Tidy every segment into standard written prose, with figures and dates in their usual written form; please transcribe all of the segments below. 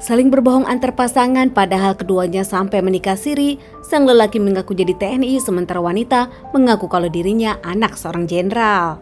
Saling berbohong antar pasangan padahal keduanya sampai menikah siri. Sang lelaki mengaku jadi TNI sementara wanita mengaku kalau dirinya anak seorang jenderal.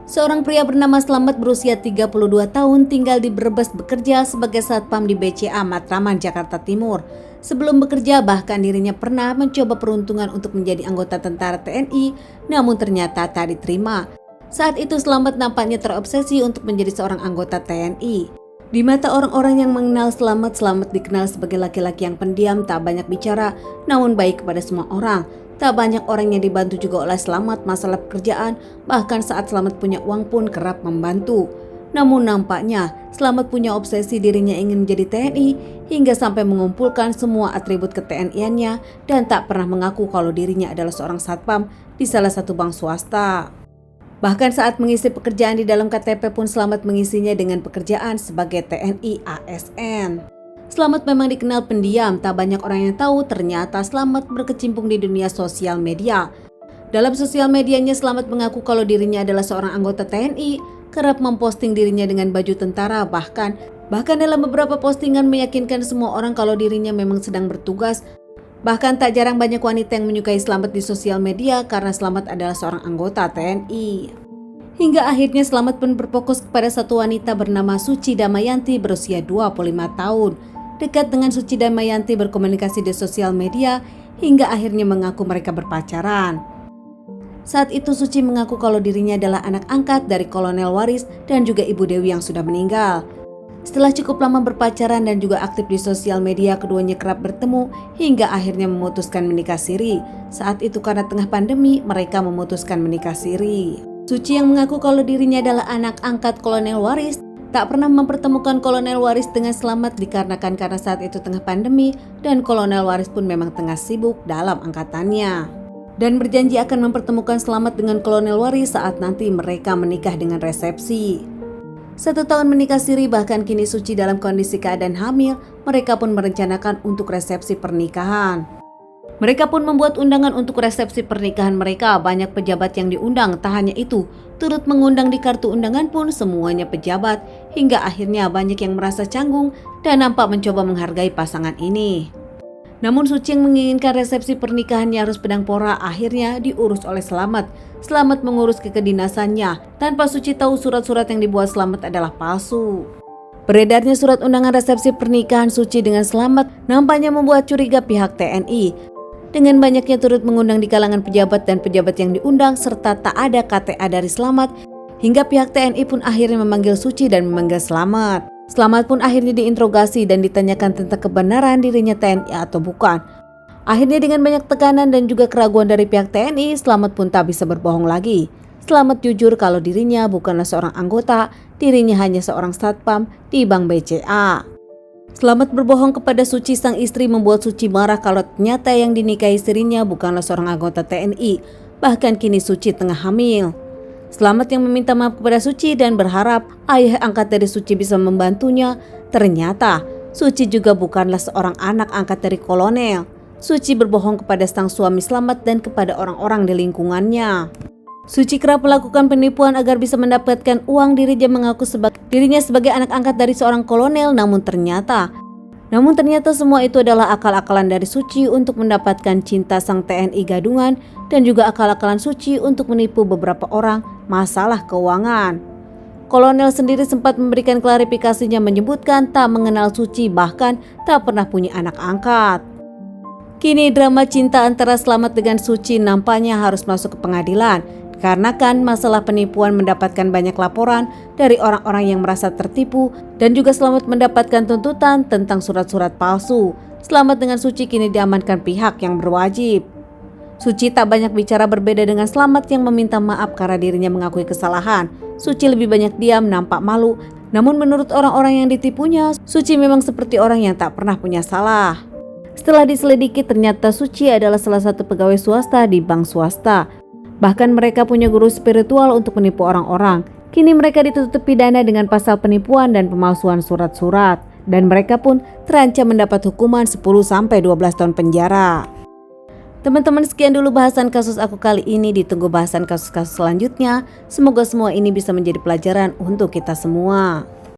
Seorang pria bernama Slamet berusia 32 tahun tinggal di Brebes bekerja sebagai satpam di BCA Matraman, Jakarta Timur. Sebelum bekerja bahkan dirinya pernah mencoba peruntungan untuk menjadi anggota tentara TNI, namun ternyata tak diterima. Saat itu Slamet nampaknya terobsesi untuk menjadi seorang anggota TNI. Di mata orang-orang yang mengenal Slamet dikenal sebagai laki-laki yang pendiam, tak banyak bicara, namun baik kepada semua orang. Tak banyak orang yang dibantu juga oleh Slamet masalah pekerjaan, bahkan saat Slamet punya uang pun kerap membantu. Namun nampaknya Slamet punya obsesi dirinya ingin menjadi TNI hingga sampai mengumpulkan semua atribut ke-TNI-annya dan tak pernah mengaku kalau dirinya adalah seorang satpam di salah satu bank swasta. Bahkan saat mengisi pekerjaan di dalam KTP pun Slamet mengisinya dengan pekerjaan sebagai TNI ASN. Slamet memang dikenal pendiam, tak banyak orang yang tahu ternyata Slamet berkecimpung di dunia sosial media. Dalam sosial medianya Slamet mengaku kalau dirinya adalah seorang anggota TNI, kerap memposting dirinya dengan baju tentara, bahkan dalam beberapa postingan meyakinkan semua orang kalau dirinya memang sedang bertugas. Bahkan tak jarang banyak wanita yang menyukai Slamet di sosial media karena Slamet adalah seorang anggota TNI. Hingga akhirnya Slamet pun berfokus kepada satu wanita bernama Suci Damayanti berusia 25 tahun. Dekat dengan Suci Damayanti berkomunikasi di sosial media hingga akhirnya mengaku mereka berpacaran. Saat itu Suci mengaku kalau dirinya adalah anak angkat dari Kolonel Waris dan juga Ibu Dewi yang sudah meninggal. Setelah cukup lama berpacaran dan juga aktif di sosial media, keduanya kerap bertemu hingga akhirnya memutuskan menikah siri. Saat itu karena tengah pandemi, mereka memutuskan menikah siri. Suci yang mengaku kalau dirinya adalah anak angkat Kolonel Waris, tak pernah mempertemukan Kolonel Waris dengan Slamet dikarenakan karena saat itu tengah pandemi dan Kolonel Waris pun memang tengah sibuk dalam angkatannya. Dan berjanji akan mempertemukan Slamet dengan Kolonel Waris saat nanti mereka menikah dengan resepsi. 1 tahun menikah siri, bahkan kini Suci dalam kondisi keadaan hamil, mereka pun merencanakan untuk resepsi pernikahan. Mereka pun membuat undangan untuk resepsi pernikahan mereka, banyak pejabat yang diundang, tak hanya itu, turut mengundang di kartu undangan pun semuanya pejabat, hingga akhirnya banyak yang merasa canggung dan nampak mencoba menghargai pasangan ini. Namun Suci yang menginginkan resepsi pernikahannya harus pedang pora akhirnya diurus oleh Slamet. Slamet mengurus ke kedinasannya tanpa Suci tahu surat-surat yang dibuat Slamet adalah palsu. Beredarnya surat undangan resepsi pernikahan Suci dengan Slamet nampaknya membuat curiga pihak TNI. Dengan banyaknya turut mengundang di kalangan pejabat dan pejabat yang diundang serta tak ada KTA dari Slamet, hingga pihak TNI pun akhirnya memanggil Suci dan memanggil Slamet. Slamet pun akhirnya diinterogasi dan ditanyakan tentang kebenaran dirinya TNI atau bukan. Akhirnya dengan banyak tekanan dan juga keraguan dari pihak TNI, Slamet pun tak bisa berbohong lagi. Slamet jujur kalau dirinya bukanlah seorang anggota, dirinya hanya seorang satpam di Bank BCA. Slamet berbohong kepada Suci sang istri membuat Suci marah kalau ternyata yang dinikahi istrinya bukanlah seorang anggota TNI. Bahkan kini Suci tengah hamil. Slamet yang meminta maaf kepada Suci dan berharap ayah angkat dari Suci bisa membantunya. Ternyata Suci juga bukanlah seorang anak angkat dari kolonel. Suci berbohong kepada sang suami Slamet dan kepada orang-orang di lingkungannya. Suci kerap melakukan penipuan agar bisa mendapatkan uang. Dirinya mengaku dirinya sebagai anak angkat dari seorang kolonel, namun ternyata semua itu adalah akal-akalan dari Suci untuk mendapatkan cinta sang TNI gadungan dan juga akal-akalan Suci untuk menipu beberapa orang masalah keuangan. Kolonel sendiri sempat memberikan klarifikasinya menyebutkan tak mengenal Suci, bahkan tak pernah punya anak angkat. Kini drama cinta antara Slamet dengan Suci nampaknya harus masuk ke pengadilan. Karena kan masalah penipuan mendapatkan banyak laporan dari orang-orang yang merasa tertipu dan juga Slamet mendapatkan tuntutan tentang surat-surat palsu. Slamet dengan Suci kini diamankan pihak yang berwajib. Suci tak banyak bicara, berbeda dengan Slamet yang meminta maaf karena dirinya mengakui kesalahan. Suci lebih banyak diam, nampak malu. Namun menurut orang-orang yang ditipunya, Suci memang seperti orang yang tak pernah punya salah. Setelah diselidiki ternyata Suci adalah salah satu pegawai swasta di bank swasta. Bahkan mereka punya guru spiritual untuk menipu orang-orang. Kini mereka dituntut pidana dengan pasal penipuan dan pemalsuan surat-surat. Dan mereka pun terancam mendapat hukuman 10-12 tahun penjara. Teman-teman, sekian dulu bahasan kasus aku kali ini. Ditunggu bahasan kasus-kasus selanjutnya. Semoga semua ini bisa menjadi pelajaran untuk kita semua.